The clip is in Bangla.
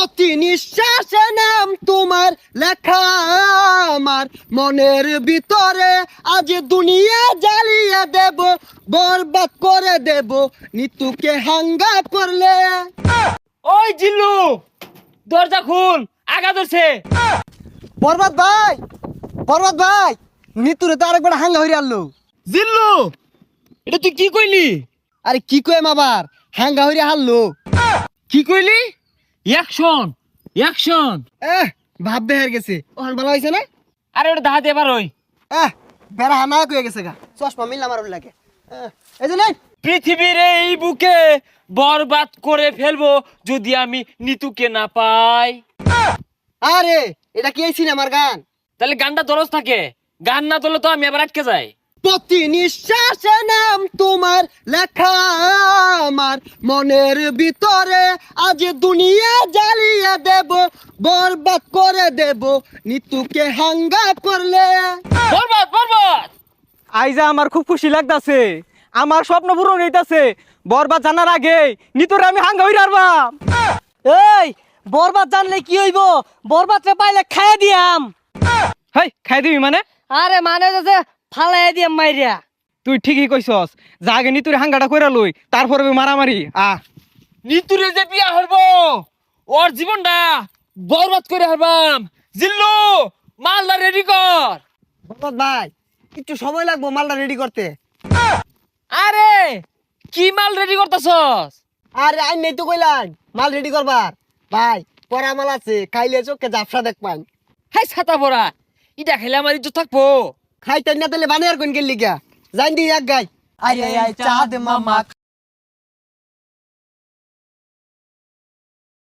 প্রতি নিঃশ্বাসে নাম তোমার লেখা আমার মনের ভিতরে, আজ দুনিয়া জ্বালিয়ে দেব, বরবাদ করে দেব নিতুকে হাঙ্গা করলে। ওই জিল্লু, দরজা খুল, আগা ধরছে। বরবাদ ভাই, বরবাদ ভাই, নিতুরে তো আরেকবার হাঙ্গা হইরে আনলো। জিল্লু, এটা তুই কি কইলি? আরে কি কইম আবার, হাঙ্গা হইরে হারলো। কি কইলি? Action, action. ভাব বেহার গেছে, ওখান ভালো হয়েছে না? আরে ওটা দাহাতে এবার ওই বেড়া হানা কয়ে গেছে গা, চশমা মিললাম আর লাগে। এই যে নেই, পৃথিবীর এই বুকে বরবাদ করে ফেলবো যদি আমি নিতুকে না পাই। আরে এটা কি এই সিনেমার গান? তাহলে গানটা দরজ থাকে, গান না তোলে তো আমি আবার আটকে যাই। প্রতি নিঃশ্বাসে নাম তোমার লেখা আমার মনের ভিতরে, আজ দুনিয়া জ্বালিয়ে দেব, বরবাদ করে দেব নিতুকে হাঙ্গা করলে। বরবাদ, বরবাদ। আইজা আমার খুব খুশি লাগতাছে, আমার স্বপ্ন পূরণ হইতাছে। বরবাদ জানার আগে নিতরে আমি হাঙ্গা হইরা আরবাম। এই বরবাদ জানলে কি হইব? বরবাদরে পাইলে খাইয়া দিয়াম। হেই, খাই দিবি মানে? আরে মানে যে ফালাই দিয়াম মাইরিয়া। তুই ঠিকই কইছস, যা আগে নিতুরে হাঙ্গাটা কইরা লই, তারপরে মারামারি। নিতুরে যে বিয়া হইব, ওর জীবনটা বরবাদ করে হারবাম। জিল্লু, মালদা রেডি কর। বরবাদ ভাই, একটু সময় লাগবো মালটা রেডি করতে। আরে কি মাল রেডি করতেছস? আরে আই নেই তো কইলাম মাল রেডি করবার। ভাই পরা মাল আছে, খাইলে চোখে জাফসা দেখবান। হাই ছাতা পড়া, ইটা খেলে আমার ইজ্জত থাকবো। খাইতে না তাহলে বানিয়ার কোন গেলি গা, জান দি এক গাই। আরে আই চাঁদ মামা